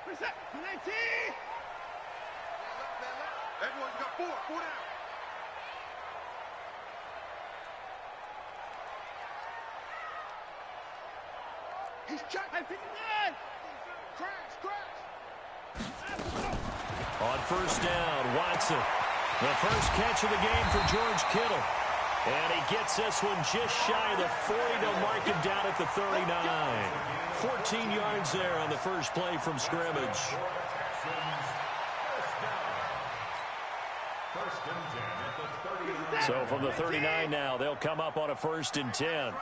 Everyone, you got four down. He's checking. Crash. On first down, Watson. The first catch of the game for George Kittle. And he gets this one just shy of the 40 to mark him down at the 39. 14 yards there on the first play from scrimmage. So from the 39 now, they'll come up on a 1st and 10.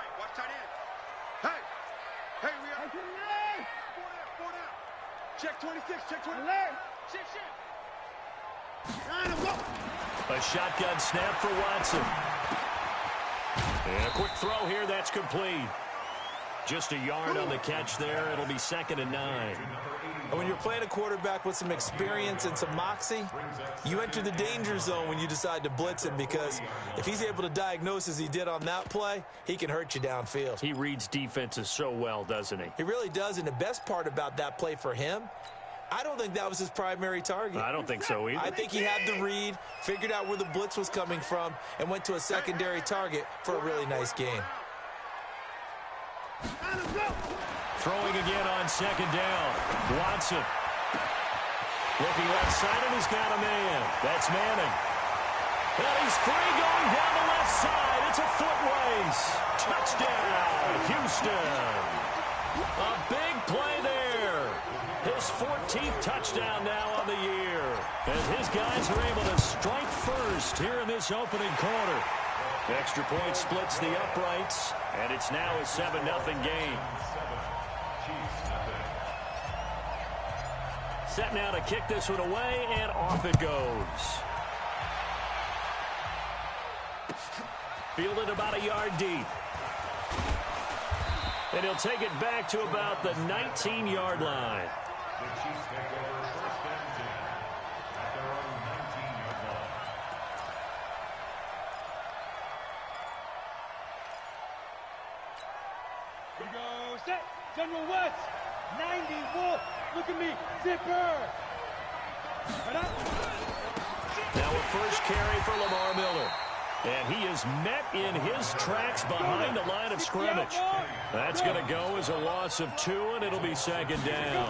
Hey, we are. Four down. Check 26, check 20. Shift. A shotgun snap for Watson. And a quick throw here, that's complete. Just a yard on the catch there. It'll be 2nd and 9. And when you're playing a quarterback with some experience and some moxie, you enter the danger zone when you decide to blitz him, because if he's able to diagnose as he did on that play, he can hurt you downfield. He reads defenses so well, doesn't he? He really does, and the best part about that play for him, I don't think that was his primary target. I don't think so either. I think he had the read, figured out where the blitz was coming from, and went to a secondary target for a really nice gain. Throwing again on 2nd down. Watson. Looking left side, and he's got a man. That's Manning. And he's free going down the left side. It's a foot race. Touchdown, Houston. A big play there. His 14th touchdown now on the year. As his guys are able to strike first here in this opening quarter. Extra point splits the uprights, and it's now a 7-0 game. Set now to kick this one away, and off it goes. Fielded about a yard deep. And he'll take it back to about the 19-yard line. The Chiefs take over 1st and 10 at their own 19-yard line. We go set. General West, 91. Look at me, zipper. Right up. Now a first carry for Lamar Miller. And he is met in his tracks behind the line of scrimmage. That's going to go as a loss of 2, and it'll be 2nd down.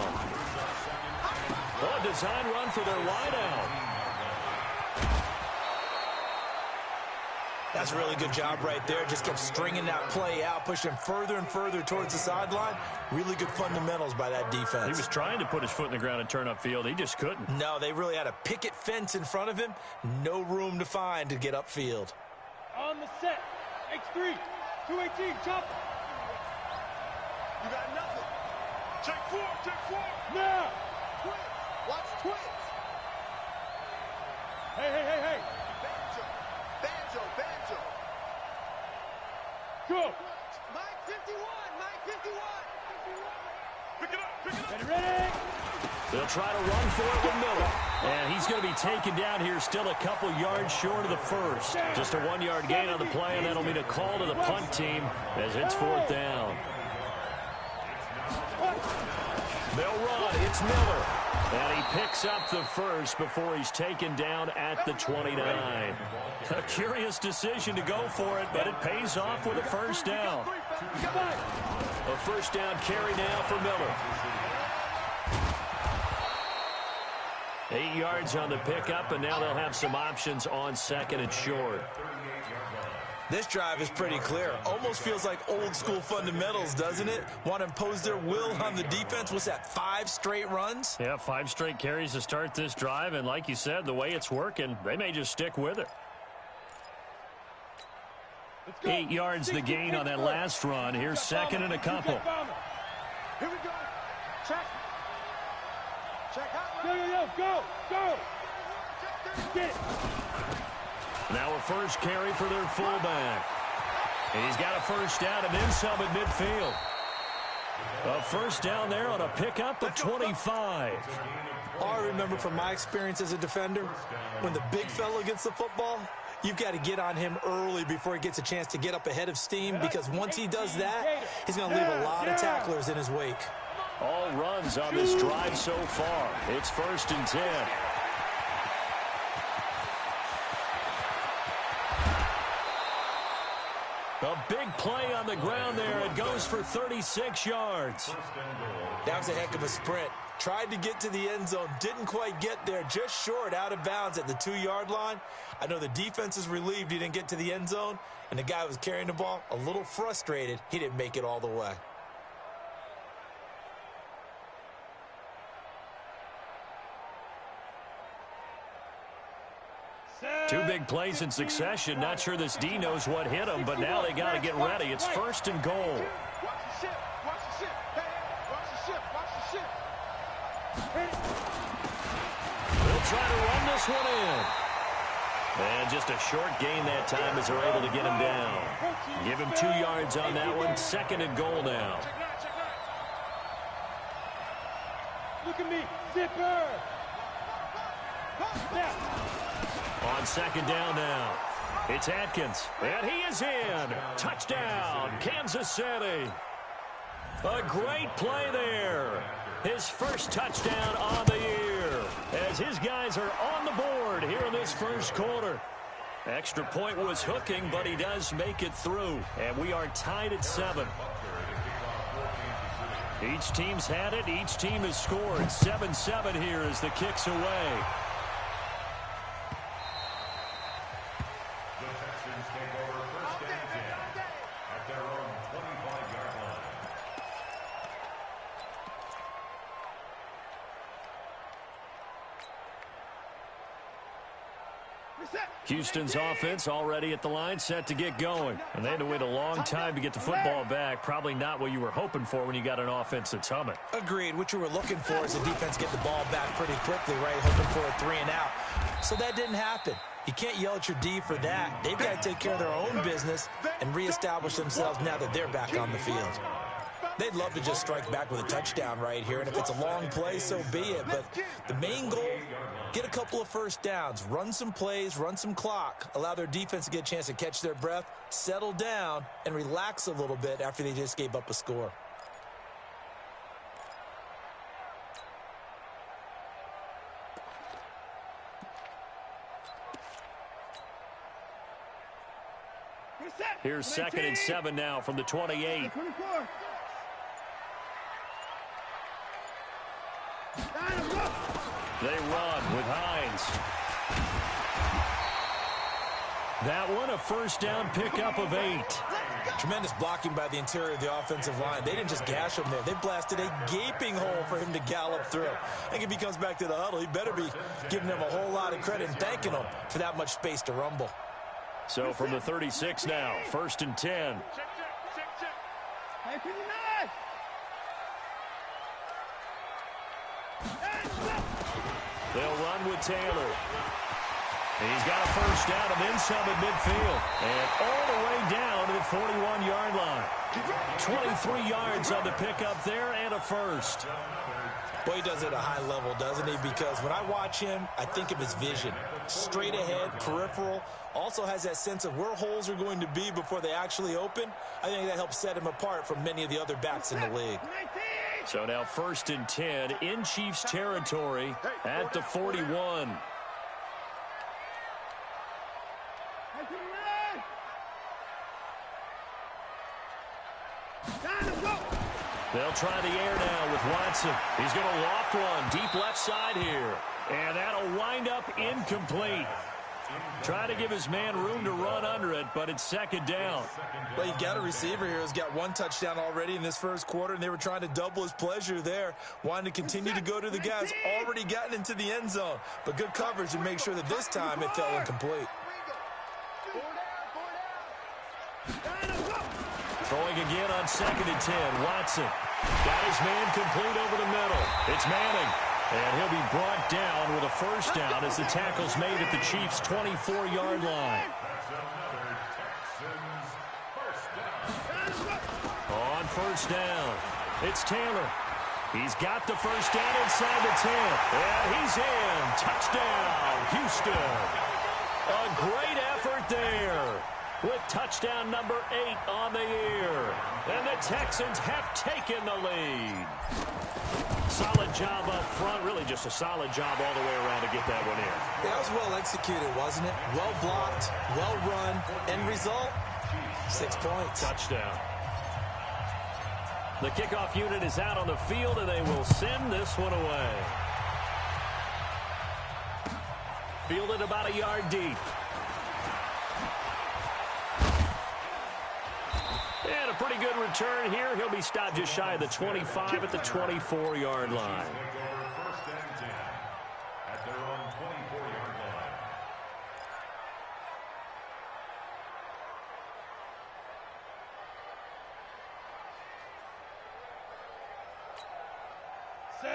Oh, a design run for their wideout. That's a really good job right there. Just kept stringing that play out, pushing further and further towards the sideline. Really good fundamentals by that defense. He was trying to put his foot in the ground and turn upfield. He just couldn't. No, they really had a picket fence in front of him. No room to find to get upfield. On the set. X3. 218. Chop. You got nothing. Check 4. Now. Twins. Watch twins. Hey. Banjo. Go. Mike 51. Pick it up. Ready. They'll try to run for it with Miller. And he's going to be taken down here, still a couple yards short of the first. Just a 1-yard gain on the play, and that'll mean a call to the punt team as it's 4th down. They'll run. It's Miller. And he picks up the first before he's taken down at the 29. A curious decision to go for it, but it pays off with a 1st down. A 1st down carry now for Miller. 8 yards on the pickup, and now they'll have some options on 2nd and short. This drive is pretty clear. Almost feels like old school fundamentals, doesn't it? Want to impose their will on the defense. What's that, 5 straight runs? Yeah, 5 straight carries to start this drive, and like you said, the way it's working, they may just stick with it. 8 yards the gain on that last run. Here's 2nd and a couple. Here we go. Check out. Go. Get it. Now a first carry for their fullback. And he's got a 1st down and then some at midfield. A 1st down there on a pickup of 25. All I remember from my experience as a defender, when the big fella gets the football, you've got to get on him early before he gets a chance to get up ahead of steam, because once he does that, he's going to leave a lot of tacklers in his wake. All runs on this drive so far. It's 1st and 10. A big play on the ground there. It goes for 36 yards. That was a heck of a sprint. Tried to get to the end zone, didn't quite get there, just short, out of bounds at the 2-yard line. I know the defense is relieved he didn't get to the end zone, and the guy who was carrying the ball, a little frustrated, he didn't make it all the way. Two big plays in succession. Not sure this D knows what hit him, but now they got to get ready. It's 1st and goal. Watch the ship. Watch the ship. Hey, watch the ship. Watch the ship. They'll try to run this one in. And just a short gain that time as they're able to get him down. Give him 2 yards on that one. 2nd and goal now. Look at me, zipper. On 2nd down now. It's Atkins. And he is in. Touchdown, Kansas City. A great play there. His first touchdown on the year. As his guys are on the board here in this first quarter. Extra point was hooking, but he does make it through. And we are tied at 7. Each team's had it. Each team has scored. 7-7 here as the kick's away. The Texans take over 1st and 10 at their own 25-yard line. Houston's offense already at the line, set to get going. And they had to wait a long time to get the football back. Probably not what you were hoping for when you got an offense that's humming. Agreed. What you were looking for is the defense get the ball back pretty quickly, right? Hoping for a 3 and out. So that didn't happen. You can't yell at your D for that. They've got to take care of their own business and reestablish themselves now that they're back on the field. They'd love to just strike back with a touchdown right here, and if it's a long play, so be it. But the main goal, get a couple of first downs, run some plays, run some clock, allow their defense to get a chance to catch their breath, settle down, and relax a little bit after they just gave up a score. Here's 2nd and 7 now from the 28. They run with Hines. That one a first down pickup of 8. Tremendous blocking by the interior of the offensive line. They didn't just gash him there. They blasted a gaping hole for him to gallop through. I think if he comes back to the huddle, he better be giving them a whole lot of credit and thanking them for that much space to rumble. So from the 36 now, 1st and 10. They'll run with Taylor. He's got a first down and then some at midfield. And all the way down to the 41-yard line. 23 yards on the pickup there and a first. Boy, he does it at a high level, doesn't he? Because when I watch him, I think of his vision. Straight ahead, peripheral. Also has that sense of where holes are going to be before they actually open. I think that helps set him apart from many of the other backs in the league. So now 1st and 10 in Chiefs territory at the 41. They'll try the air now with Watson. He's going to loft one deep left side here. And that'll wind up incomplete. Try to give his man room to run under it, but it's 2nd down. Well, you got a receiver here who's got 1 touchdown already in this first quarter, and they were trying to double his pleasure there, wanting to continue to go to the guys already gotten into the end zone. But good coverage to make sure that this time it fell incomplete. Throwing again on 2nd and 10. Watson got his man complete over the middle. It's Manning. And he'll be brought down with a first down as the tackle's made at the Chiefs' 24-yard line. On first down, it's Taylor. He's got the first down inside the 10. And he's in. Touchdown, Houston. A great effort there. with touchdown number 8 on the year. And the Texans have taken the lead. Solid job up front. Really just a solid job all the way around to get that one in. That was well executed, wasn't it? Well blocked, well run. End result, 6 points. Touchdown. The kickoff unit is out on the field, and they will send this one away. Fielded about a yard deep. And a pretty good return here. He'll be stopped just shy of the 25 at the 24-yard line. First and 10 at their own 24-yard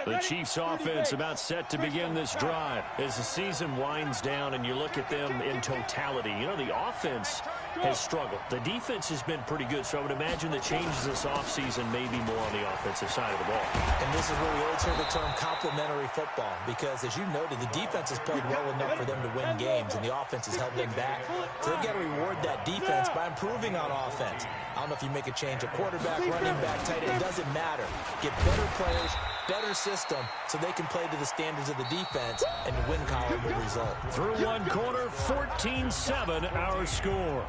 line. The Chiefs offense about set to begin this drive as the season winds down and you look at them in totality. You know, the offense has struggled. The defense has been pretty good, so I would imagine the changes this offseason may be more on the offensive side of the ball. And this is where we always hear the term complementary football because, as you noted, the defense has played well enough for them to win games, and the offense has held them back. So they've got to reward that defense by improving on offense. I don't know if you make a change at quarterback, running back, tight end. It doesn't matter. Get better players, better system, so they can play to the standards of the defense, and the win column will result. Through one quarter, 14-7 our score.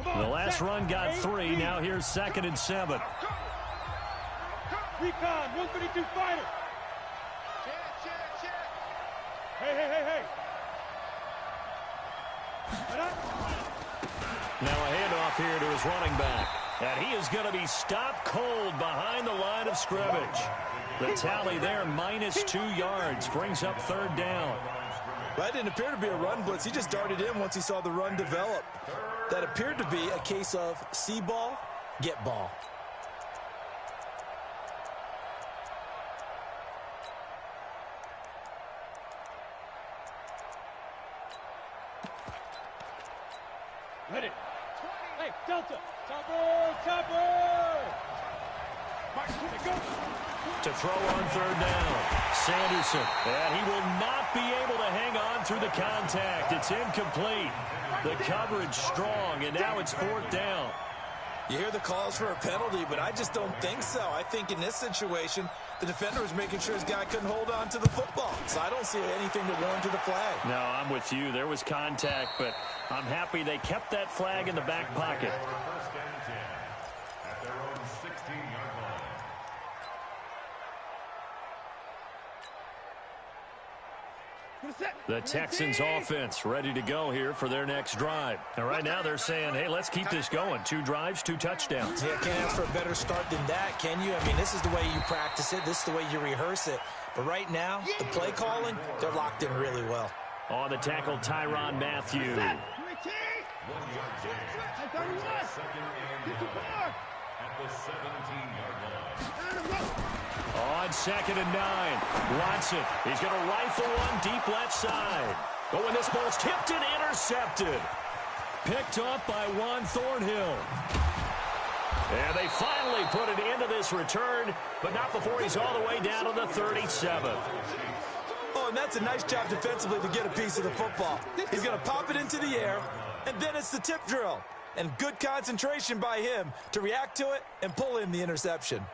The last run got 3. Now here's 2nd and 7. Recon, 132 fighter. Hey. Now a handoff here to his running back. And he is going to be stopped cold behind the line of scrimmage. The tally there, -2 yards, brings up 3rd down. That didn't appear to be a run blitz. He just darted in once he saw the run develop. That appeared to be a case of see ball, get ball. Ready. Hey, Delta. Chopper. Go. To throw on 3rd down. Sanderson. And he will not be able to hang on through the contact. It's incomplete. The coverage strong, and now it's 4th down. You hear the calls for a penalty, but I just don't think so. I think in this situation, the defender was making sure his guy couldn't hold on to the football. So I don't see anything that warranted the flag. No, I'm with you. There was contact, but I'm happy they kept that flag in the back pocket. First and 10 at their own 16-yard line. The Texans offense ready to go here for their next drive. And right now they're saying, hey, let's keep this going. 2 drives, 2 touchdowns. Yeah, can't ask for a better start than that, can you? I mean, this is the way you practice it. This is the way you rehearse it. But right now, the play calling, they're locked in really well. On the tackle, Tyrann Mathieu. 1 yard gain. Second and 9 at the 17-yard line. On 2nd and 9, Watson. He's going to rifle one deep left side. But when this ball's tipped and intercepted. Picked up by Juan Thornhill. And they finally put it into this return, but not before he's all the way down to the 37. Oh, and that's a nice job defensively to get a piece of the football. He's going to pop it into the air, and then it's the tip drill. And good concentration by him to react to it and pull in the interception.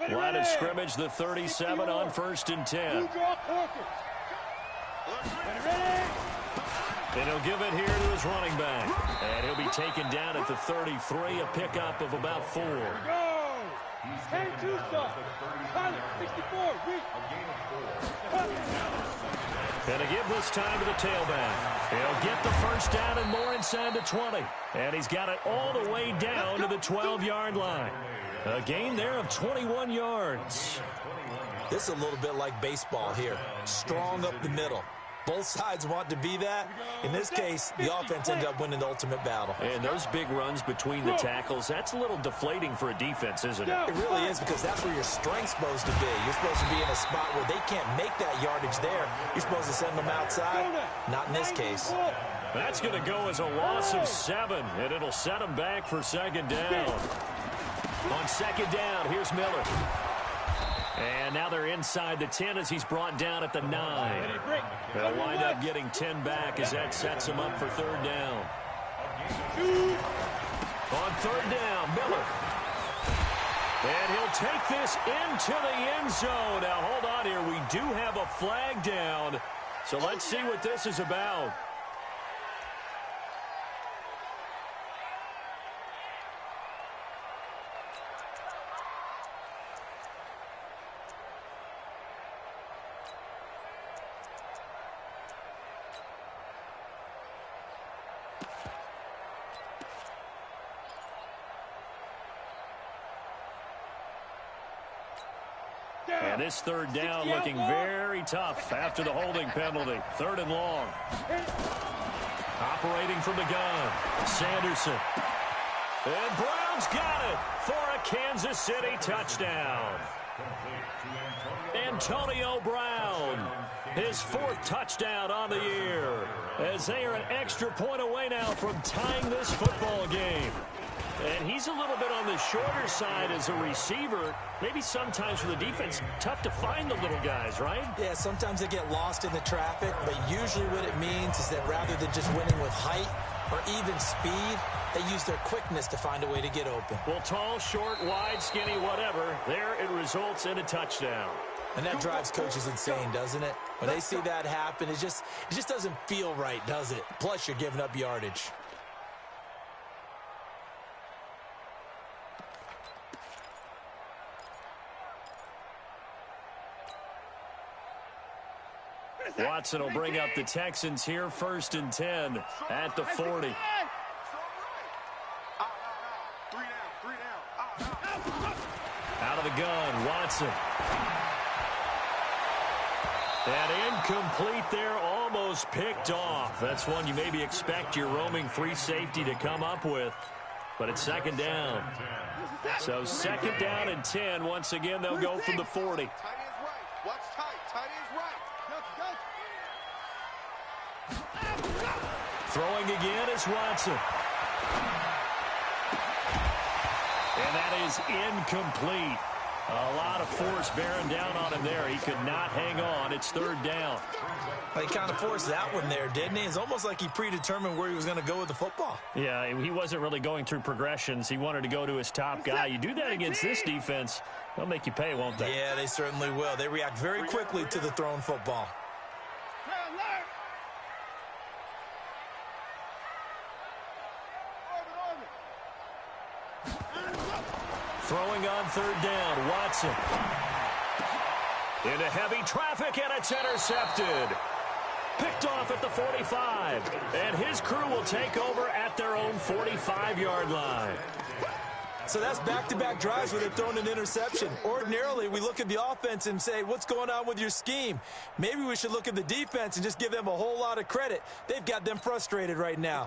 Line of scrimmage, the 37 on 1st and 10. And he'll give it here to his running back. And he'll be taken down at the 33, a pickup of about 4. And a give this time to the tailback. He'll get the first down and more inside the 20. And he's got it all the way down to the 12-yard line. A gain there of 21 yards. This is a little bit like baseball here. Strong up the middle. Both sides want to be that. In this case, the offense ended up winning the ultimate battle. And those big runs between the tackles, that's a little deflating for a defense, isn't it? It really is, because that's where your strength's supposed to be. You're supposed to be in a spot where they can't make that yardage there. You're supposed to send them outside. Not in this case. That's going to go as a loss of 7, and it'll set them back for second down. On second down, here's Miller. And now they're inside the 10 as he's brought down at the 9. They'll wind up getting 10 back as that sets him up for third down. On third down, Miller. And he'll take this into the end zone. Now, hold on here. We do have a flag down. So let's see what this is about. And this third down looking very tough after the holding penalty. Third and long. Operating from the gun, Sanderson. And Brown's got it for a Kansas City touchdown. Antonio Brown, his 4th touchdown on the year, as they are an extra point away now from tying this football game. And he's a little bit on the shorter side as a receiver. Maybe sometimes for the defense, tough to find the little guys, right? Yeah, sometimes they get lost in the traffic, but usually what it means is that rather than just winning with height or even speed, they use their quickness to find a way to get open. Well, tall, short, wide, skinny, whatever, there it results in a touchdown. And that drives coaches insane, doesn't it? When they see that happen, it just doesn't feel right, does it? Plus, you're giving up yardage. Watson will bring up the Texans here, 1st and 10 at the 40. Out of the gun, Watson. And incomplete there, almost picked off. That's one you maybe expect your roaming free safety to come up with. But it's second down. So second down and 10. Once again, they'll go from the 40. Tight end's right. Watch tight. Tight end's right. Throwing again is Watson. And that is incomplete. A lot of force bearing down on him there. He could not hang on. It's third down. Well, he kind of forced that one there, didn't he? It's almost like he predetermined where he was going to go with the football. Yeah, he wasn't really going through progressions. He wanted to go to his top guy. You do that against this defense, they'll make you pay, won't they? Yeah, they certainly will. They react very quickly to the thrown football. Throwing on third down, Watson. Into heavy traffic, and it's intercepted. Picked off at the 45. And his crew will take over at their own 45-yard line. So that's back-to-back drives where they've thrown an interception. Ordinarily, we look at the offense and say, what's going on with your scheme? Maybe we should look at the defense and just give them a whole lot of credit. They've got them frustrated right now.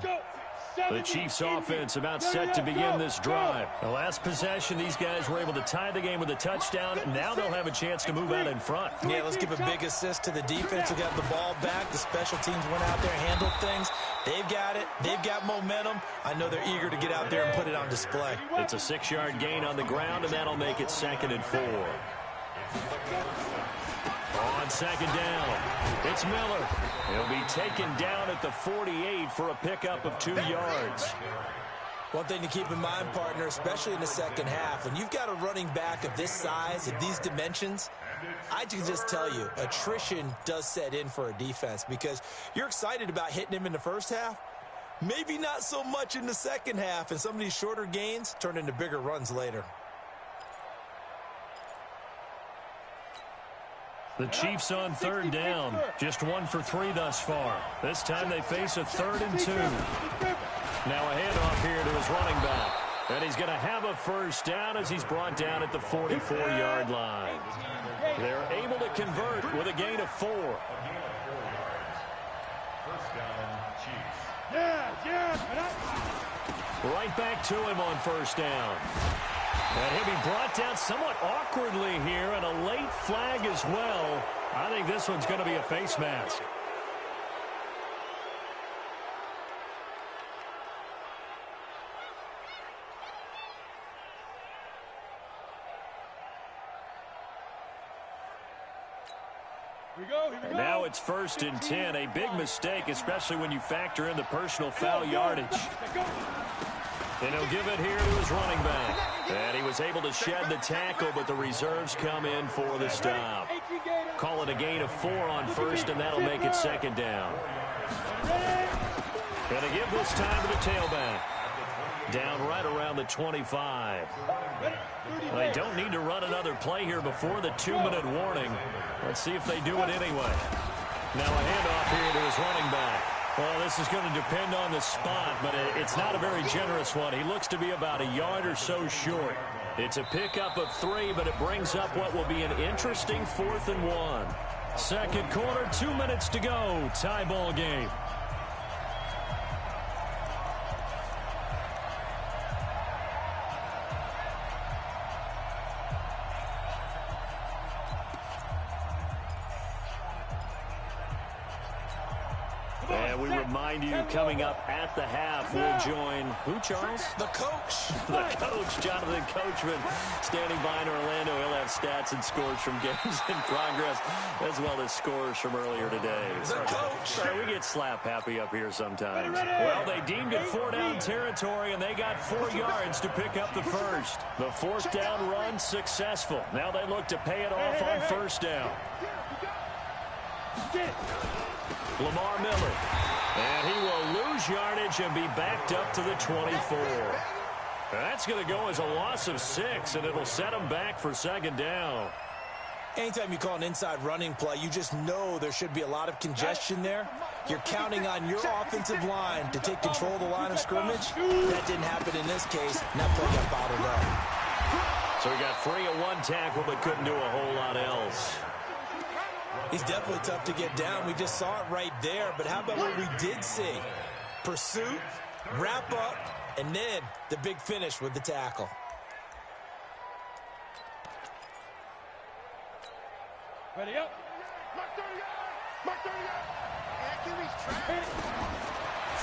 The Chiefs offense about set to begin this drive. The last possession, these guys were able to tie the game with a touchdown. Now they'll have a chance to move out in front. Yeah, let's give a big assist to the defense who got the ball back. The special teams went out there, handled things. They've got it. They've got momentum. I know they're eager to get out there and put it on display. It's a 6-yard gain on the ground, and that'll make it 2nd and 4. On second down, it's Miller. He'll be taken down at the 48 for a pickup of 2 yards. One thing to keep in mind, partner, especially in the second half, when you've got a running back of this size, of these dimensions, I can just tell you, attrition does set in for a defense because you're excited about hitting him in the first half, maybe not so much in the second half, and some of these shorter gains turn into bigger runs later. The Chiefs on third down, just 1 for 3 thus far. This time they face a 3rd and 2. Now a handoff here to his running back. And he's going to have a first down as he's brought down at the 44-yard line. They're able to convert with a gain of 4. down, Chiefs. Right back to him on first down. And he'll be brought down somewhat awkwardly here, and a late flag as well. I think this one's going to be a face mask. And now it's 1st and 10. A big mistake, especially when you factor in the personal foul yardage. And he'll give it here to his running back. And he was able to shed the tackle, but the reserves come in for the stop. Call it a gain of 4 on first, and that'll make it 2nd down. Going to give this time to the tailback. Down right around the 25. They don't need to run another play here before the 2-minute warning. Let's see if they do it anyway. Now a handoff here to his running back. Well, this is going to depend on the spot, but it's not a very generous one. He looks to be about a yard or so short. It's a pickup of 3, but it brings up what will be an interesting 4th and 1. Second quarter, 2 minutes to go. Tie ball game. And we remind you, coming up at the half, we'll join who, Charles? The coach. The coach, Jonathan Coachman, standing by in Orlando. He'll have stats and scores from games in progress, as well as scores from earlier today. The coach. Sorry, we get slap happy up here sometimes. Well, they deemed it 4-down territory, and they got 4 yards to pick up the first. The 4th down run successful. Now they look to pay it off on first down. Lamar Miller. And he will lose yardage and be backed up to the 24. That's going to go as a loss of 6, and it'll set him back for 2nd down. Anytime you call an inside running play, you just know there should be a lot of congestion there. You're counting on your offensive line to take control of the line of scrimmage. That didn't happen in this case, and that play got bottled up. So he got free of 1 tackle, but couldn't do a whole lot else. He's definitely tough to get down. We just saw it right there. But how about what we did see? Pursuit, wrap up, and then the big finish with the tackle. Ready up.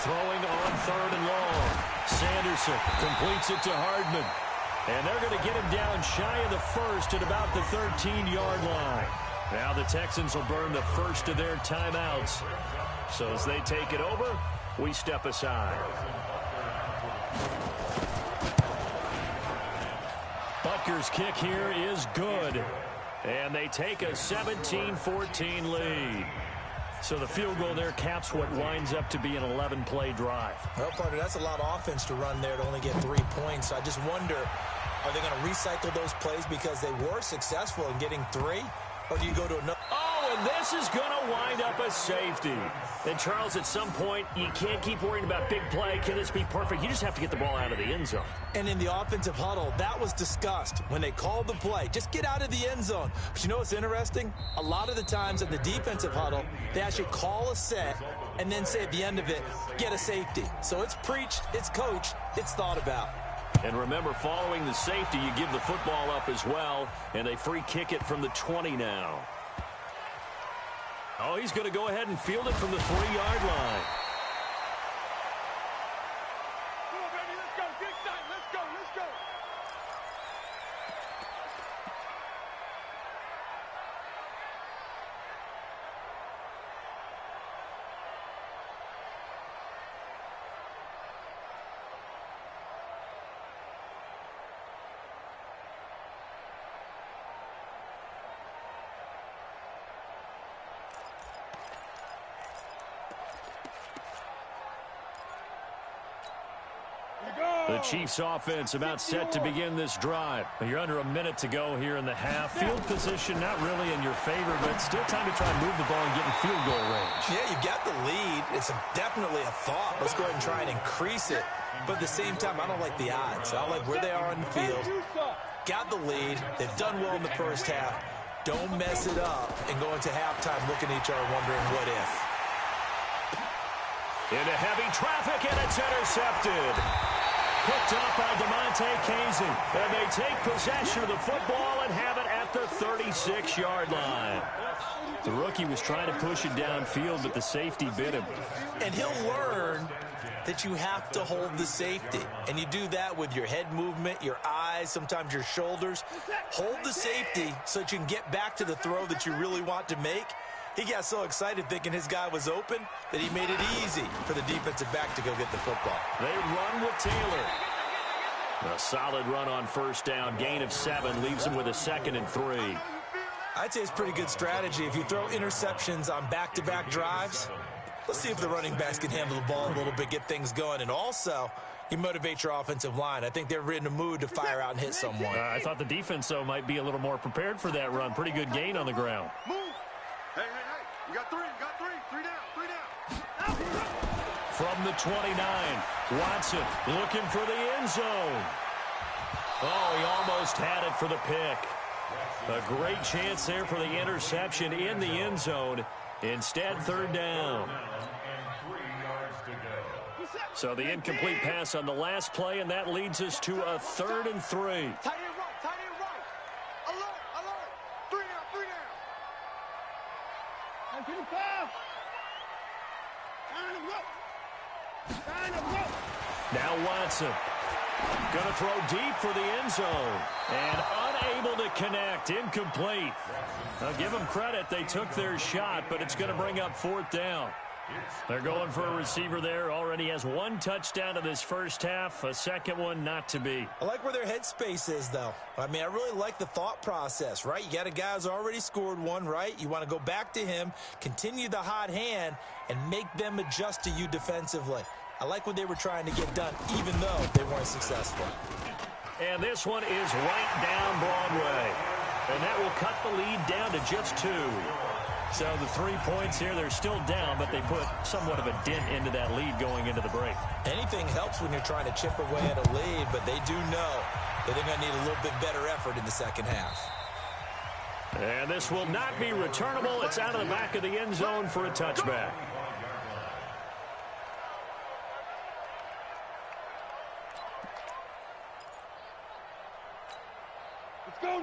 Throwing on 3rd and long. Sanderson completes it to Hardman. And they're going to get him down shy of the first at about the 13-yard line. Now the Texans will burn the first of their timeouts. So as they take it over, we step aside. Butker's kick here is good. And they take a 17-14 lead. So the field goal there caps what winds up to be an 11-play drive. Well, partner, that's a lot of offense to run there to only get 3 points. I just wonder, are they going to recycle those plays because they were successful in getting 3? Or do you go to another? Oh, and this is going to wind up a safety. And, Charles, at some point, you can't keep worrying about big play. Can this be perfect? You just have to get the ball out of the end zone. And in the offensive huddle, that was discussed when they called the play. Just get out of the end zone. But you know what's interesting? A lot of the times in the defensive huddle, they actually call a set and then say at the end of it, get a safety. So it's preached, it's coached, it's thought about. And remember, following the safety, you give the football up as well, and they free kick it from the 20 now. Oh, he's going to go ahead and field it from the 3-yard line. Come on, baby, let's go. Get excited. Let's go. Let's go. The Chiefs offense about set to begin this drive. You're under a minute to go here in the half. Field position not really in your favor, but still time to try and move the ball and get in field goal range. Yeah, you got the lead. It's definitely a thought. Let's go ahead and try and increase it. But at the same time, I don't like the odds. I like where they are on the field. Got the lead. They've done well in the first half. Don't mess it up and go into halftime looking at each other wondering what if. Into heavy traffic, and it's intercepted. Picked up by DeMonte Casey. And they take possession of the football and have it at the 36-yard line. The rookie was trying to push it downfield, but the safety bit him. And he'll learn that you have to hold the safety. And you do that with your head movement, your eyes, sometimes your shoulders. Hold the safety so that you can get back to the throw that you really want to make. He got so excited thinking his guy was open that he made it easy for the defensive back to go get the football. They run with Taylor. A solid run on first down. Gain of 7 leaves him with a 2nd and 3. I'd say it's pretty good strategy. If you throw interceptions on back-to-back drives, let's see if the running backs can handle the ball a little bit, get things going. And also, you motivate your offensive line. I think they're in a mood to fire out and hit someone. I thought the defense, though, might be a little more prepared for that run. Pretty good gain on the ground. Move. Hey. You got 3. 3 down. From the 29, Watson looking for the end zone. Oh, he almost had it for the pick. A great chance there for the interception in the end zone. Instead, 3rd down. So the incomplete pass on the last play, and that leads us to a 3rd and 3. Tight end right. Alert. 3 down. Now Watson going to throw deep for the end zone. And unable to connect. Incomplete. I'll give them credit. They took their shot, but it's going to bring up 4th down. They're going for a receiver there. Already has 1 touchdown in this first half. A second one not to be. I like where their headspace is, though. I mean, I really like the thought process, right? You got a guy who's already scored 1, right? You want to go back to him, continue the hot hand, and make them adjust to you defensively. I like what they were trying to get done, even though they weren't successful. And this one is right down Broadway. And that will cut the lead down to just 2. So the 3 points here, they're still down, but they put somewhat of a dent into that lead going into the break. Anything helps when you're trying to chip away at a lead, but they do know that they're going to need a little bit better effort in the second half. And this will not be returnable. It's out of the back of the end zone for a touchback.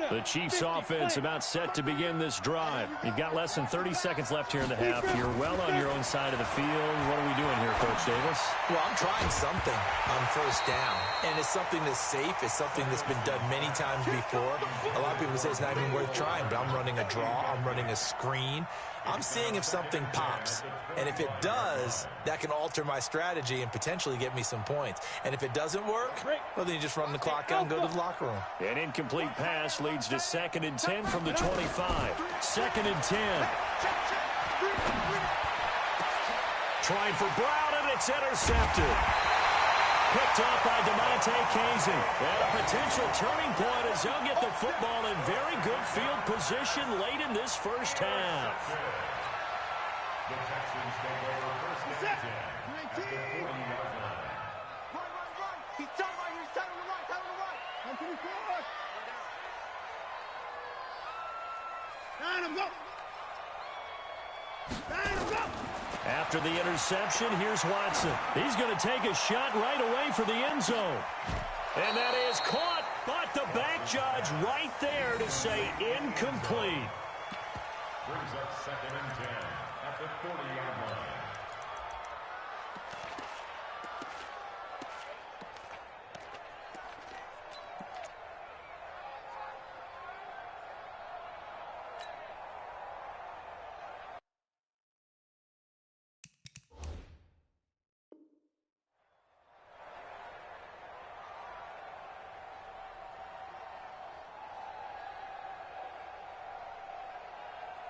The Chiefs offense about set to begin this drive. You've got less than 30 seconds left here in the half. You're well on your own side of the field. What are we doing here, Coach Davis? Well, I'm trying something on first down, and it's something that's safe. It's something that's been done many times before. A lot of people say it's not even worth trying, but I'm running a draw. I'm running a screen. I'm seeing if something pops, and if it does, that can alter my strategy and potentially get me some points. And if it doesn't work, well, then you just run the clock out and go to the locker room. An incomplete pass leads to 2nd and 10 from the 25. 2nd and 10. Trying for Brown, and it's intercepted. Picked up by DeMonte Casey. And a potential turning point as they'll get the football in very good field position late in this first half. The Texans take over 1st and 10 at the 40-yard line. Right. He's tight right here. He's tight on the right. Come to the forward. After the interception, here's Watson. He's going to take a shot right away for the end zone. And that is caught, but the back judge right there to say incomplete. Brings up 2nd and 10 at the 40-yard line.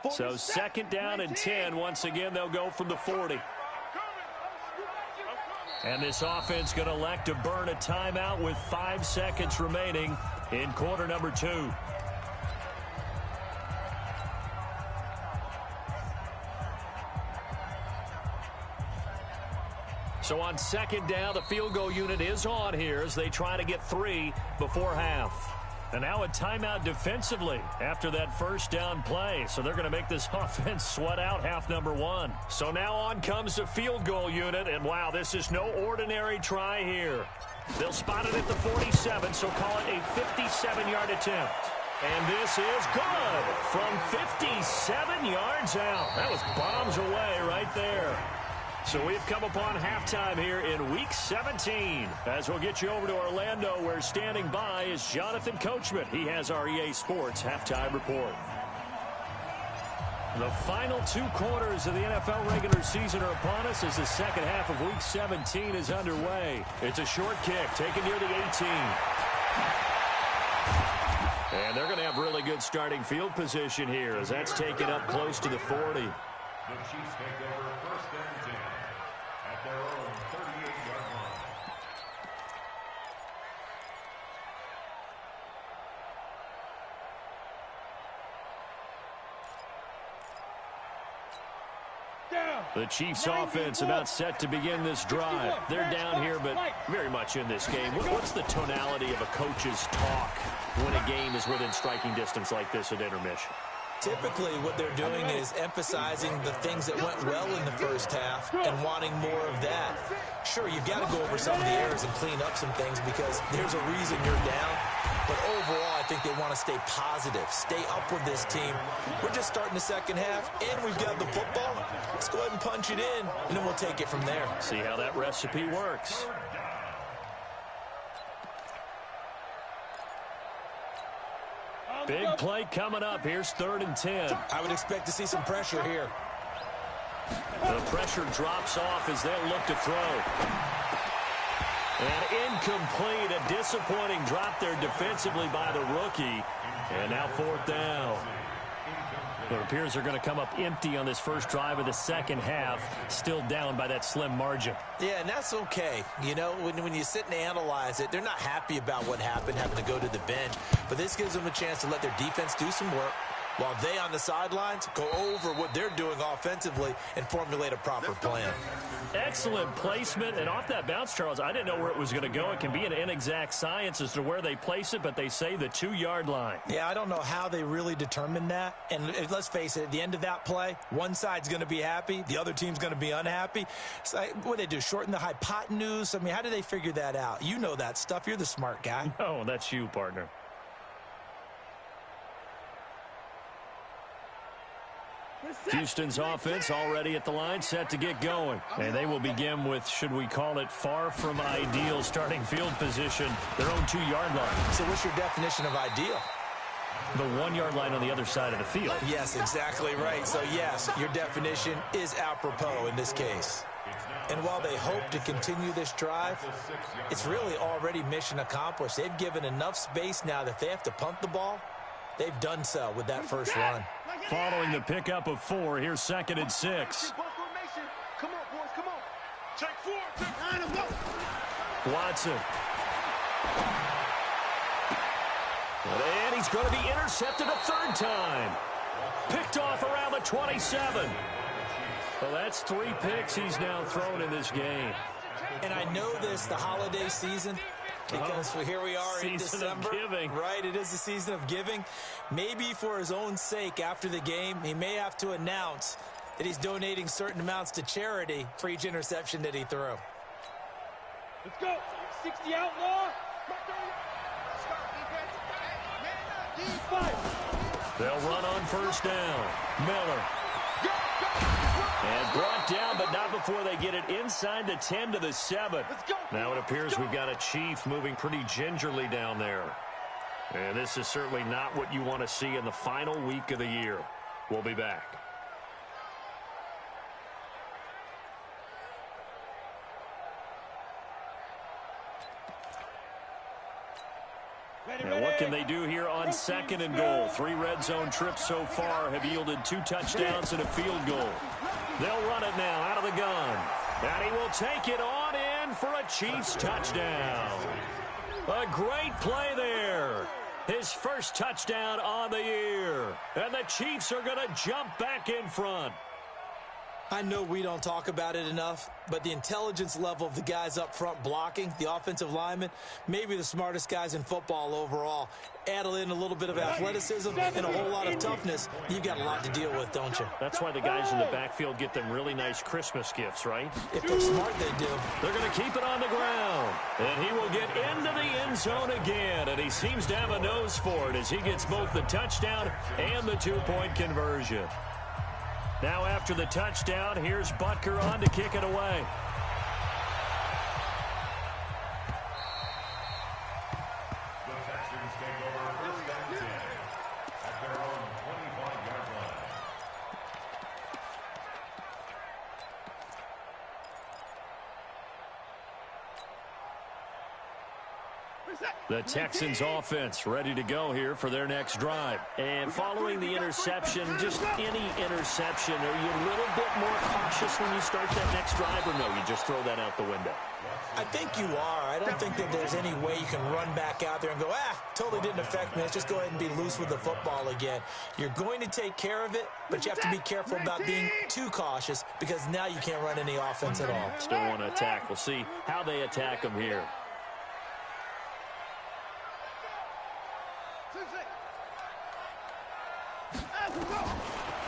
So 2nd down and 10. Once again, they'll go from the 40. And this offense going to elect to burn a timeout with 5 seconds remaining in quarter number 2. So on 2nd down, the field goal unit is on here as they try to get 3 before half. And now a timeout defensively after that first down play. So they're going to make this offense sweat out half number one. So now on comes the field goal unit. And, wow, this is no ordinary try here. They'll spot it at the 47, so call it a 57-yard attempt. And this is good from 57 yards out. That was bombs away right there. So we've come upon halftime here in Week 17. As we'll get you over to Orlando, where standing by is Jonathan Coachman. He has our EA Sports Halftime Report. The final two quarters of the NFL regular season are upon us as the second half of Week 17 is underway. It's a short kick taken near the 18. And they're going to have really good starting field position here as that's taken up close to the 40. The Chiefs take over first and 10 at their own 38-yard line. The Chiefs offense about set to begin this drive. They're down here, but very much in this game. What's the tonality of a coach's talk when a game is within striking distance like this at intermission? Typically, what they're doing is emphasizing the things that went well in the first half and wanting more of that. Sure, you've got to go over some of the errors and clean up some things because there's a reason you're down. But overall, I think they want to stay positive, stay up with this team. We're just starting the second half, and we've got the football. Let's go ahead and punch it in, and then we'll take it from there. See how that recipe works. Big play coming up. Here's 3rd and 10. I would expect to see some pressure here. The pressure drops off as they'll look to throw. And incomplete, a disappointing drop there defensively by the rookie. And now 4th down. It appears they're going to come up empty on this first drive of the second half, still down by that slim margin. Yeah, and that's okay. You know, when you sit and analyze it, they're not happy about what happened, having to go to the bench. But this gives them a chance to let their defense do some work, while they on the sidelines go over what they're doing offensively and formulate a proper plan. Excellent placement, and off that bounce, Charles, I didn't know where it was going to go. It can be an inexact science as to where they place it, but they say the 2-yard line. Yeah, I don't know how they really determined that. And let's face it, at the end of that play, one side's going to be happy, the other team's going to be unhappy. It's like, what do they do, shorten the hypotenuse? I mean, how do they figure that out? You know that stuff. You're the smart guy. No, that's you, partner. Houston's offense already at the line, set to get going. And they will begin with, should we call it, far from ideal starting field position, their own 2-yard line. So what's your definition of ideal? The 1-yard line on the other side of the field. Yes, exactly right. So, yes, your definition is apropos in this case. And while they hope to continue this drive, it's really already mission accomplished. They've given enough space now that if they have to punt the ball, they've done so with that first run. Following the pickup of 4, here's 2nd and 6. Come on, boys, come on. Take 4, take 9 and go. Watson. And he's going to be intercepted a 3rd time. Picked off around the 27. Well, that's 3 picks he's now thrown in this game. And I know this, the holiday season, because here we are in December. Right, it is the season of giving. Maybe for his own sake after the game, he may have to announce that he's donating certain amounts to charity for each interception that he threw. Let's go. 60 outlaw. They'll run on 1st down. Miller. And brought down, but not before they get it inside the 10 to the 7. Now it appears we've got a Chief moving pretty gingerly down there. And this is certainly not what you want to see in the final week of the year. We'll be back. And what can they do here on 2nd and goal? 3 red zone trips so far have yielded 2 touchdowns and a field goal. They'll run it now out of the gun. And he will take it on in for a Chiefs touchdown. A great play there. His first touchdown on the year. And the Chiefs are going to jump back in front. I know we don't talk about it enough, but the intelligence level of the guys up front blocking, the offensive linemen, maybe the smartest guys in football overall. Add in a little bit of athleticism and a whole lot of toughness, you've got a lot to deal with, don't you? That's why the guys in the backfield get them really nice Christmas gifts, right? If they're smart, they do. They're going to keep it on the ground. And he will get into the end zone again. And he seems to have a nose for it as he gets both the touchdown and the two-point conversion. Now after the touchdown, here's Butker on to kick it away. The Texans take over first and 10 at their own 25-yard line. The Texans offense ready to go here for their next drive. And following the interception, just any interception, are you a little bit more cautious when you start that next drive, or no, you just throw that out the window? I think you are. I don't think that there's any way you can run back out there and go, totally didn't affect me. Let's just go ahead and be loose with the football again. You're going to take care of it, but you have to be careful about being too cautious because now you can't run any offense at all. Still want to attack. We'll see how they attack them here.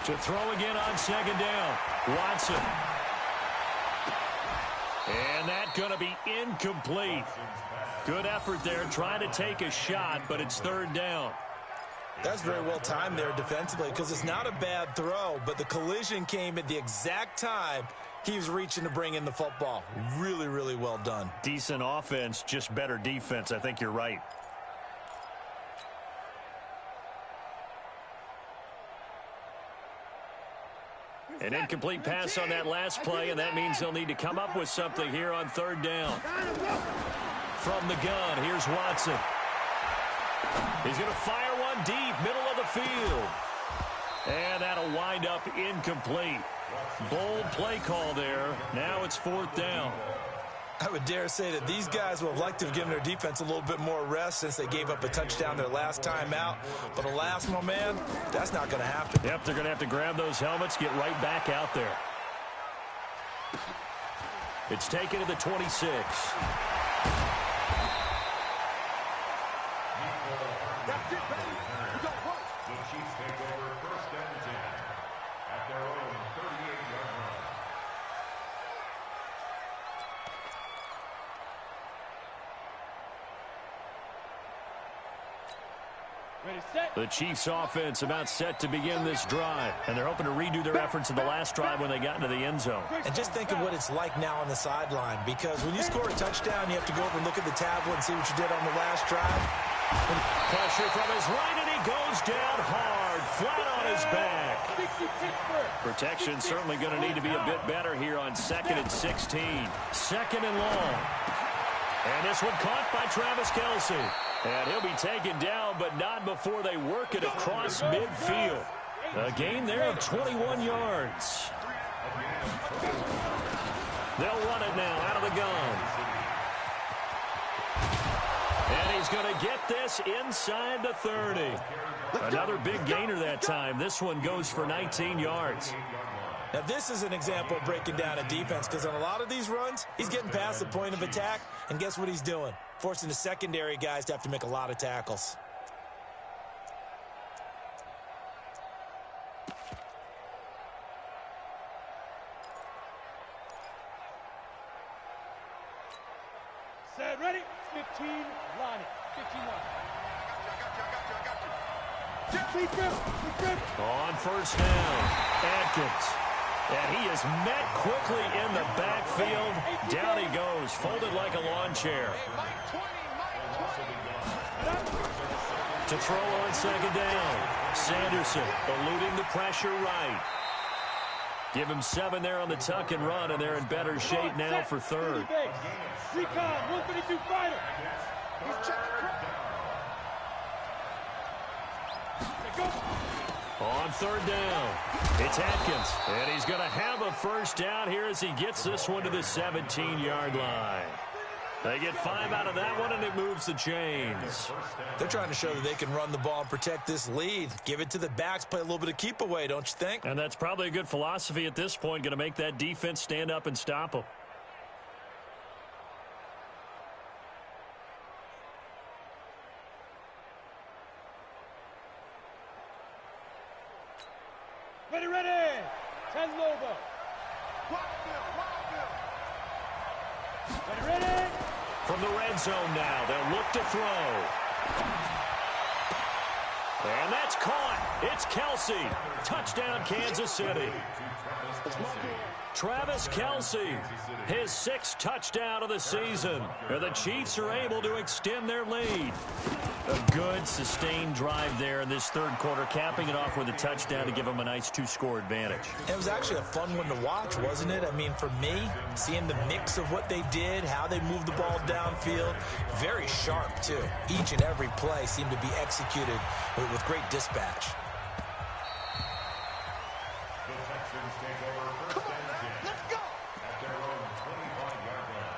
To throw again on second down. Watson. And that's going to be incomplete. Good effort there trying to take a shot, but it's third down. That's very well timed there defensively because it's not a bad throw, but the collision came at the exact time he was reaching to bring in the football. Really, really well done. Decent offense, just better defense. I think you're right. An incomplete pass on that last play, and that means they'll need to come up with something here on third down. From the gun, here's Watson. He's going to fire one deep, middle of the field. And that'll wind up incomplete. Bold play call there. Now it's fourth down. I would dare say that these guys would have liked to have given their defense a little bit more rest since they gave up a touchdown their last time out. But alas, my man, that's not going to happen. Yep, they're going to have to grab those helmets, get right back out there. It's taken to the 26. That's it, baby. We got one. The Chiefs take over first and 10 at their own 38-yard line. Ready, set. The Chiefs offense about set to begin this drive, and they're hoping to redo their efforts in the last drive when they got into the end zone. And just think of what it's like now on the sideline, because when you score a touchdown, you have to go over and look at the tablet and see what you did on the last drive. Pressure from his right, and he goes down hard, flat on his back. Protection certainly going to need to be a bit better here on 2nd and 16. Second and long. And this one caught by Travis Kelce. And he'll be taken down, but not before they work it across midfield. A gain there of 21 yards. They'll run it now out of the gun. And he's going to get this inside the 30. Another big gainer that time. This one goes for 19 yards. Now, this is an example of breaking down a defense, because on a lot of these runs, he's getting past the point of attack, and guess what he's doing? Forcing the secondary guys to have to make a lot of tackles. Set, ready. 15, line it. 15 line. On first down, Atkins. And he is met quickly in the backfield. Down he goes, folded like a lawn chair. To throw on second down. Sanderson eluding the pressure right. Give him 7 there on the tuck and run, and they're in better shape now for third. Recon, 132 fighter. On third down, it's Atkins, and he's going to have a first down here as he gets this one to the 17-yard line. They get 5 out of that one, and it moves the chains. They're trying to show that they can run the ball and protect this lead. Give it to the backs, play a little bit of keep away, don't you think? And that's probably a good philosophy at this point, going to make that defense stand up and stop them. Ready, ready. 10 over. Ready, ready. From the red zone now, they'll look to throw. And that's caught. It's Kelsey. Touchdown, Kansas City. Travis Kelsey, his 6th touchdown of the season. And the Chiefs are able to extend their lead. A good, sustained drive there in this third quarter, capping it off with a touchdown to give them a nice 2-score advantage. It was actually a fun one to watch, wasn't it? I mean, for me, seeing the mix of what they did, how they moved the ball downfield, very sharp, too. Each and every play seemed to be executed with great dispatch. The Texans take over first and 10. Let's go! At their own 25-yard line.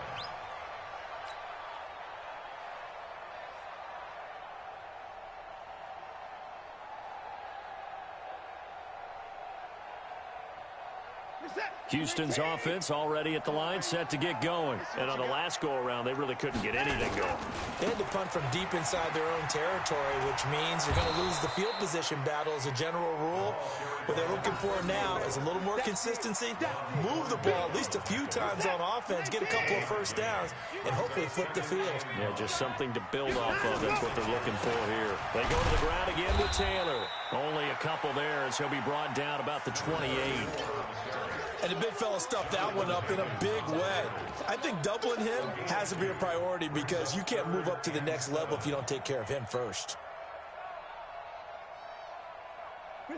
Houston's offense already at the line, set to get going. And on the last go-around, they really couldn't get anything going. They had to punt from deep inside their own territory, which means you're going to lose the field position battle as a general rule. What they're looking for now is a little more consistency, move the ball at least a few times on offense, get a couple of first downs, and hopefully flip the field. Yeah, just something to build off of. That's what they're looking for here. They go to the ground again with Taylor. Only a couple there as he'll be brought down about the 28. And the big fella stuffed that one up in a big way. I think doubling him has to be a priority because you can't move up to the next level if you don't take care of him first.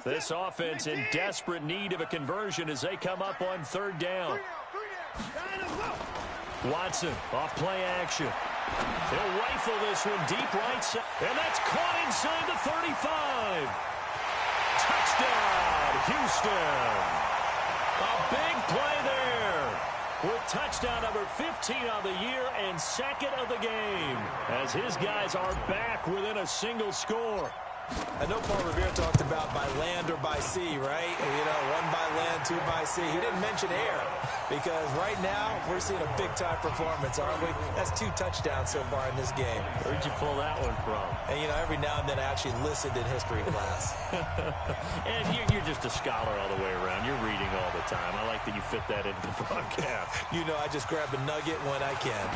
This offense in desperate need of a conversion as they come up on 3rd down. Watson off play action. They'll rifle this one deep right side. And that's caught inside the 35. Touchdown, Houston. A big play there with touchdown number 15 of the year and 2nd of the game as his guys are back within a single score. I know Paul Revere talked about by land or by sea, right? You know, 1 by land, 2 by sea. He didn't mention air because right now we're seeing a big-time performance, aren't we? That's 2 touchdowns so far in this game. Where'd you pull that one from? And, you know, every now and then I actually listened in history class. And you're just a scholar all the way around. You're reading all the time. I like that you fit that into the broadcast. You know, I just grab a nugget when I can.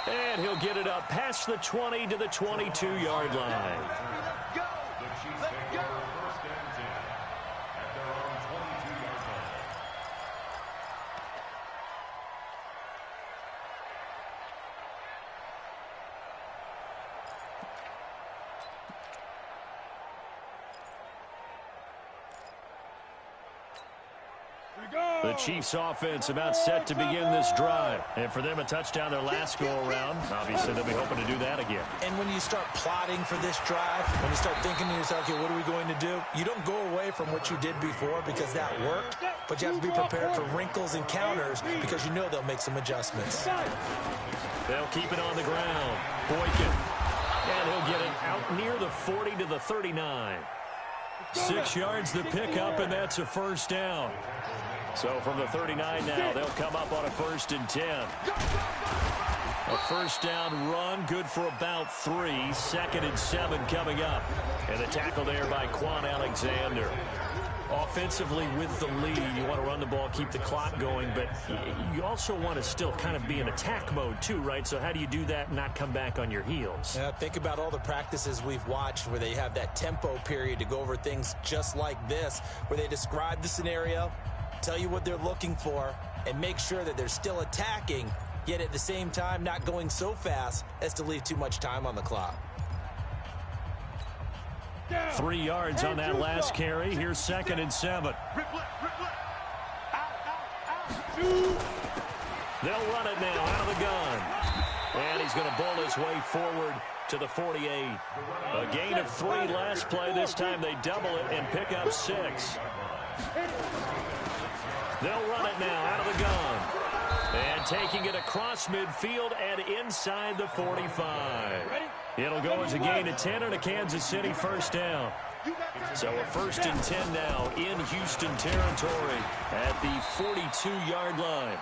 And he'll get it up past the 20 to the 22-yard line. The Chiefs take over first and 10. At their own 22-yard line. The Chiefs offense about set to begin this drive. And for them, a touchdown their last go-around. Obviously, they'll be hoping to do that again. And when you start plotting for this drive, when you start thinking to yourself, okay, what are we going to do? You don't go away from what you did before because that worked, but you have to be prepared for wrinkles and counters because you know they'll make some adjustments. They'll keep it on the ground. Boykin. And he'll get it out near the 40 to the 39. 6 yards the pickup, and that's a first down. So from the 39 now, they'll come up on a 1st and 10. A first down run, good for about 3. 2nd and 7 coming up. And the tackle there by Quan Alexander. Offensively with the lead, you want to run the ball, keep the clock going, but you also want to still kind of be in attack mode too, right? So how do you do that and not come back on your heels? Yeah, think about all the practices we've watched where they have that tempo period to go over things just like this, where they describe the scenario, tell you what they're looking for, and make sure that they're still attacking, yet at the same time not going so fast as to leave too much time on the clock. 3 yards on that last carry. Here's 2nd and 7. They'll run it now out of the gun. And he's going to bowl his way forward to the 48. A gain of 3 last play. This time they double it and pick up 6. They'll run it now out of the gun. And taking it across midfield and inside the 45. It'll go as a gain of 10 and a Kansas City first down. So a 1st and 10 now in Houston territory at the 42-yard line.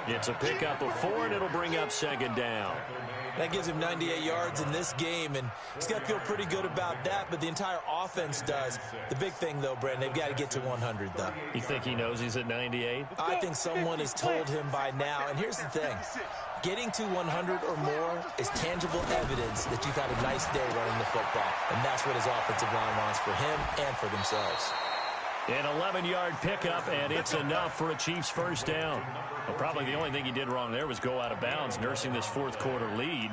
It's a pickup of 4, and it'll bring up 2nd down. That gives him 98 yards in this game, and he's got to feel pretty good about that, but the entire offense does. The big thing, though, Brandon, they've got to get to 100, though. You think he knows he's at 98? I think someone has told him by now, and here's the thing. Getting to 100 or more is tangible evidence that you've had a nice day running the football, and that's what his offensive line wants for him and for themselves. An 11-yard pickup, and it's enough for a Chiefs first down. Well, probably the only thing he did wrong there was go out of bounds, nursing this fourth-quarter lead.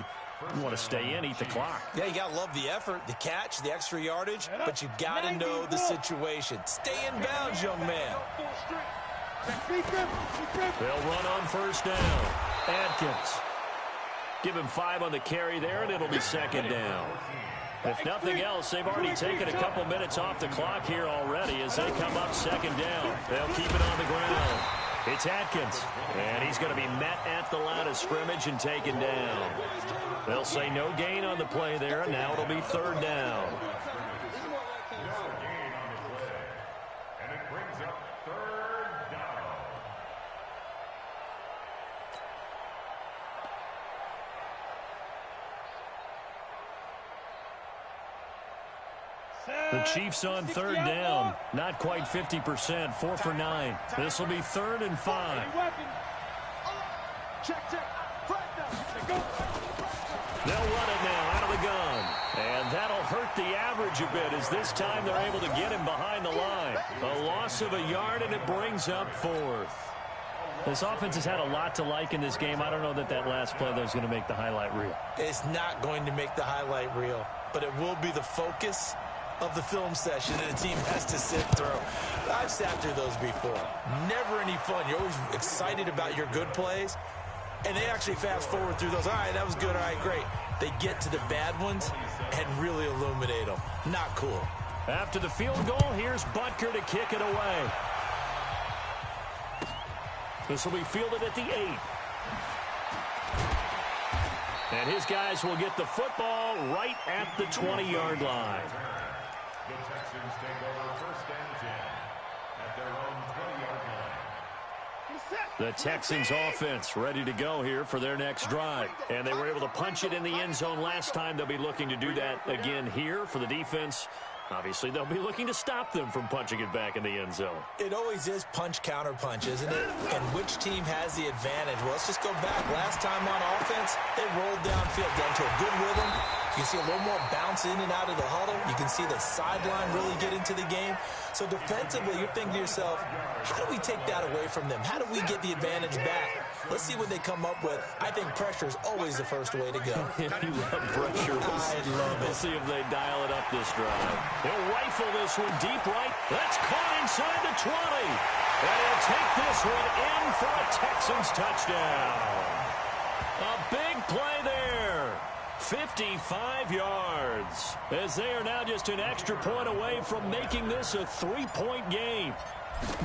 You want to stay in, eat the clock. Yeah, you got to love the effort, the catch, the extra yardage, but you got to know the situation. Stay in bounds, young man. They'll run on first down. Adkins. Give him 5 on the carry there, and it'll be 2nd down. If nothing else, they've already taken a couple minutes off the clock here already as they come up 2nd down. They'll keep it on the ground. It's Atkins, and he's going to be met at the line of scrimmage and taken down. They'll say no gain on the play there, and now it'll be 3rd down. And it brings up 3rd down. The Chiefs on 3rd down. Not quite 50%. 4 for 9. This will be 3rd and 5. They'll run it now out of the gun. And that'll hurt the average a bit as this time they're able to get him behind the line. A loss of a yard, and it brings up 4th. This offense has had a lot to like in this game. I don't know that last play, though, is going to make the highlight reel. It's not going to make the highlight reel, but it will be the focus of the film session that the team has to sit through. I've sat through those before. Never any fun. You're always excited about your good plays, and they actually fast forward through those. All right, that was good. All right, great. They get to the bad ones and really illuminate them. Not cool. After the field goal, here's Butker to kick it away. This will be fielded at the 8. And his guys will get the football right at the 20-yard line. The Texans take over 1st and 10 at their own 20-yard line. The Texans offense ready to go here for their next drive. And they were able to punch it in the end zone last time. They'll be looking to do that again here for the defense. Obviously, they'll be looking to stop them from punching it back in the end zone. It always is punch, counter punch, isn't it? And which team has the advantage? Well, let's just go back. Last time on offense, they rolled downfield, got into a good rhythm. You can see a little more bounce in and out of the huddle. You can see the sideline really get into the game. So defensively, you're thinking to yourself, how do we take that away from them? How do we get the advantage back? Let's see what they come up with. I think pressure is always the first way to go. You love pressure. I love it. We'll see if they dial it up this drive. He'll rifle this one deep right. That's caught inside the 20. And he'll take this one in for a Texans touchdown. A big play there. 55 yards. As they are now just an extra point away from making this a 3-point game.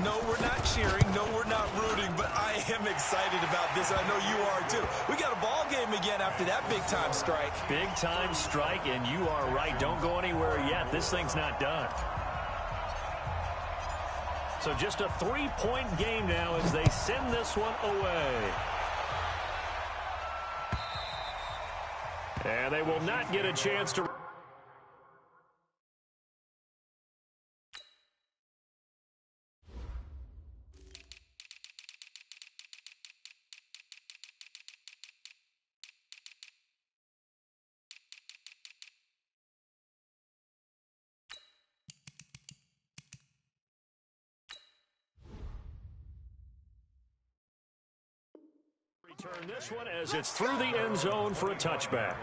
No, we're not cheering. No, we're not rooting, but I am excited about this. I know you are, too. We got a ball game again after that big-time strike. Big-time strike, and you are right. Don't go anywhere yet. This thing's not done. So just a 3-point game now as they send this one away. And they will not get a chance to... Return this one as it's through the end zone for a touchback.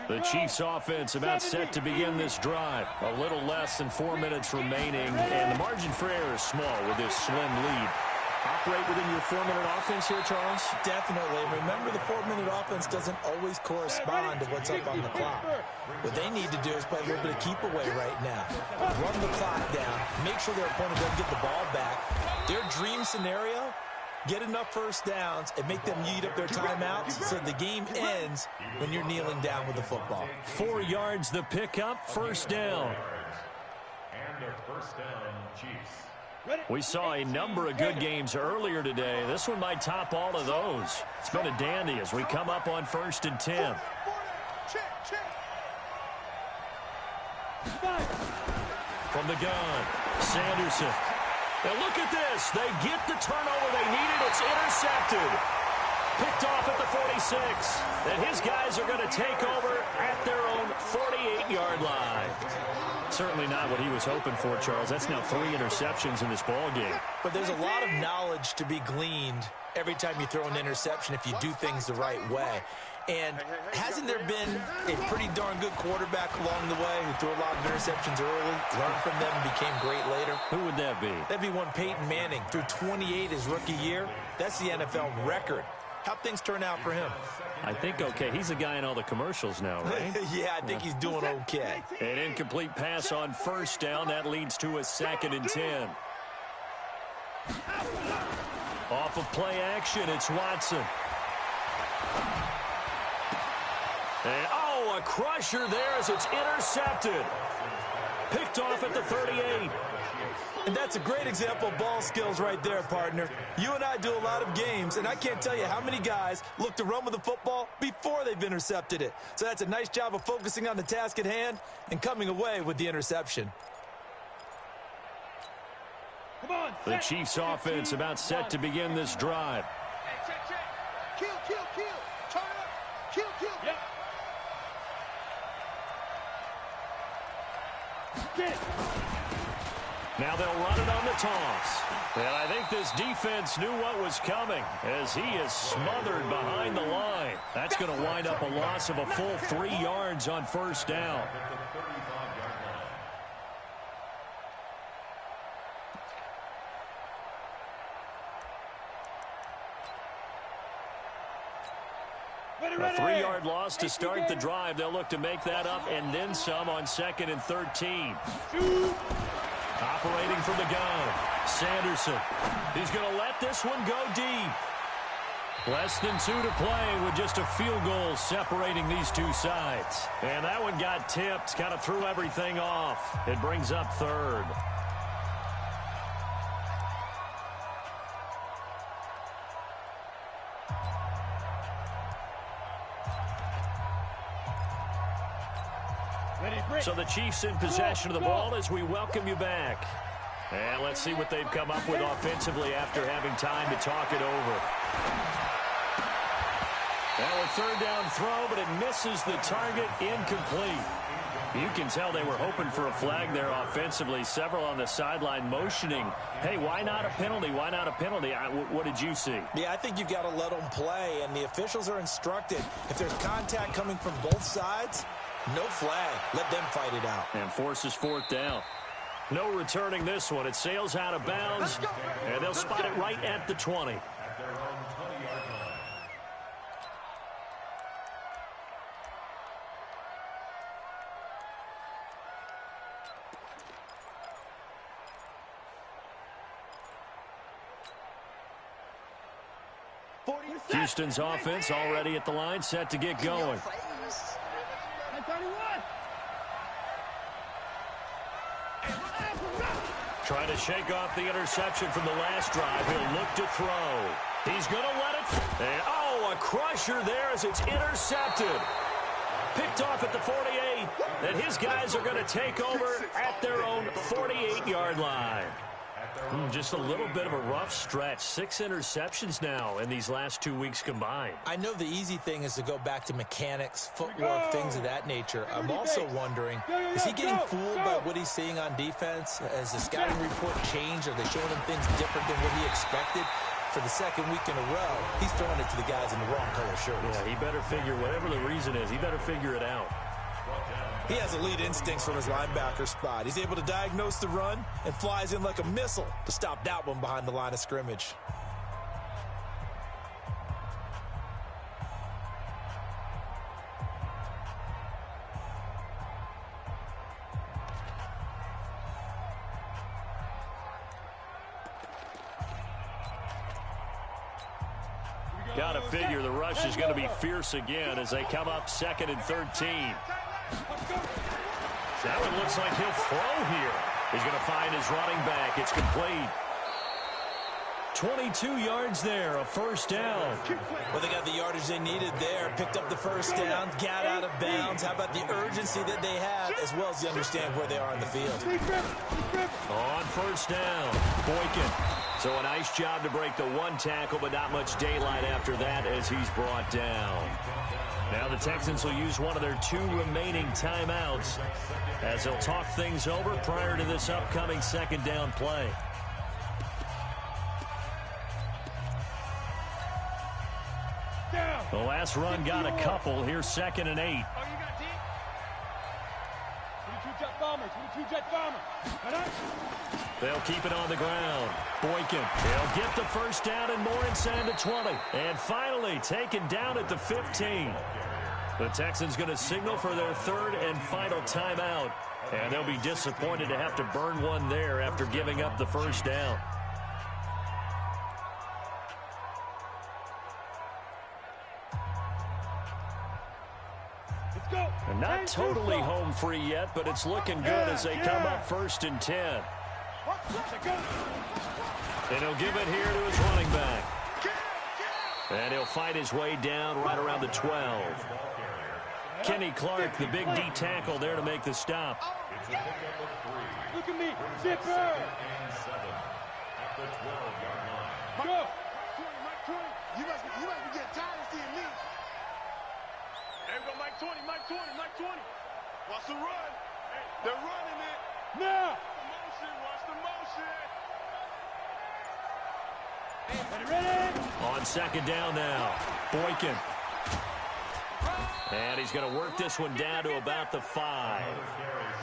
The Chiefs offense about set to begin this drive. A little less than 4 minutes remaining, and the margin for error is small with this slim lead. Operate within your 4-minute offense here, Charles? Definitely. Remember, the 4-minute offense doesn't always correspond to what's up on the clock. What they need to do is play a little bit of keep away right now. Run the clock down. Make sure their opponent doesn't get the ball back. Their dream scenario, get enough first downs and make them eat up their timeouts so the game ends when you're kneeling down with the football. 4 yards the pickup, first down. And a first down, Chiefs. We saw a number of good games earlier today. This one might top all of those. It's been a dandy as we come up on 1st and 10. From the gun, Sanderson. Now look at this. They get the turnover they needed. It's intercepted. Picked off at the 46. And his guys are going to take over at their own 48-yard line. Certainly not what he was hoping for, Charles. That's now 3 interceptions in this ball game. But there's a lot of knowledge to be gleaned every time you throw an interception if you do things the right way. And hasn't there been a pretty darn good quarterback along the way who threw a lot of interceptions early, learned from them, and became great later? Who would that be? That'd be one Peyton Manning. Threw 28 his rookie year. That's the NFL record. How'd things turn out for him? I think okay. He's a guy in all the commercials now, right? Yeah, I think he's doing okay. An incomplete pass on first down. That leads to a 2nd and 10. Off of play action, it's Watson. And, oh, a crusher there as it's intercepted. Picked off at the 38. And that's a great example of ball skills right there, partner. You and I do a lot of games, and I can't tell you how many guys look to run with the football before they've intercepted it. So that's a nice job of focusing on the task at hand and coming away with the interception. Come on, the Chiefs offense about set to begin this drive. Check. Kill. Turn up. Kill. Yep. Get it. Now they'll run it on the toss. And I think this defense knew what was coming as he is smothered behind the line. That's going to wind up a loss of a full 3 yards on first down. A 3-yard loss to start the drive. They'll look to make that up and then some on 2nd and 13. Operating from the gun, Sanderson. He's going to let this one go deep. Less than 2 to play with just a field goal separating these two sides. And that one got tipped, kind of threw everything off. It brings up 3rd. So the Chiefs in possession of the ball as we welcome you back. And let's see what they've come up with offensively after having time to talk it over. Now a 3rd down throw, but it misses the target, incomplete. You can tell they were hoping for a flag there offensively. Several on the sideline motioning, hey, why not a penalty? Why not a penalty? What did you see? Yeah, I think you've got to let them play, and the officials are instructed. If there's contact coming from both sides, no flag. Let them fight it out. And forces 4th down. No returning this one. It sails out of bounds, and they'll spot it right at the 20. At their own 20-yard line. Houston's offense already at the line, set to get going. Trying to shake off the interception from the last drive. He'll look to throw. He's going to let it. And, oh, a crusher there as it's intercepted. Picked off at the 48. And his guys are going to take over at their own 48-yard line. Just a little bit of a rough stretch. 6 interceptions now in these last 2 weeks combined. I know the easy thing is to go back to mechanics, footwork, things of that nature. I'm also wondering, is he getting fooled by what he's seeing on defense? Has the scouting report changed? Are they showing him things different than what he expected? for the second week in a row, he's throwing it to the guys in the wrong color shirts. Yeah, he better figure, whatever the reason is, he better figure it out. He has elite instincts from his linebacker spot. He's able to diagnose the run and flies in like a missile to stop that one behind the line of scrimmage. Got to figure the rush is going to be fierce again as they come up 2nd and 13. That one looks like he'll throw here. He's going to find his running back. It's complete. 22 yards there, a first down. Well, they got the yardage they needed there. Picked up the first down, got out of bounds. How about the urgency that they have, as well as you understand where they are in the field. On first down, Boykin. So a nice job to break the one tackle, but not much daylight after that as he's brought down. Now the Texans will use one of their 2 remaining timeouts as they'll talk things over prior to this upcoming 2nd down play. The last run got a couple. Here's 2nd and 8. They'll keep it on the ground. Boykin, he'll get the first down and more inside the 20. And finally taken down at the 15. The Texans going to signal for their 3rd and final timeout. And they'll be disappointed to have to burn one there after giving up the first down. And not totally home free yet, but it's looking good as they come up 1st and 10. And he'll give it here to his running back. And he'll fight his way down right around the 12. Kenny Clark, the big D tackle there to make the stop. Look at me, zipper! Go! You must be getting tired of seeing me. There we go, Mike 20, Mike 20, Mike 20. Watch the run. They're running it. Now! Watch the motion. Ready? On 2nd down now, Boykin. And he's going to work this one down to about the 5.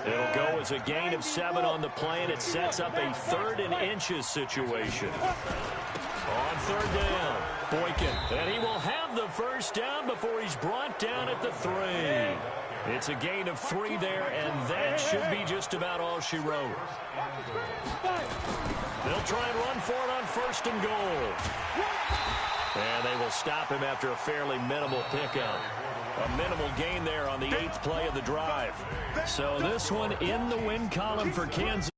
It'll go as a gain of 7 on the play, and it sets up a 3rd and inches situation. On 3rd down, Boykin. And he will have the first down before he's brought down at the 3. It's a gain of 3 there, and that should be just about all she wrote. They'll try and run for it on 1st and goal. And they will stop him after a fairly minimal pickup. A minimal gain there on the 8th play of the drive. So this one in the win column for Kansas.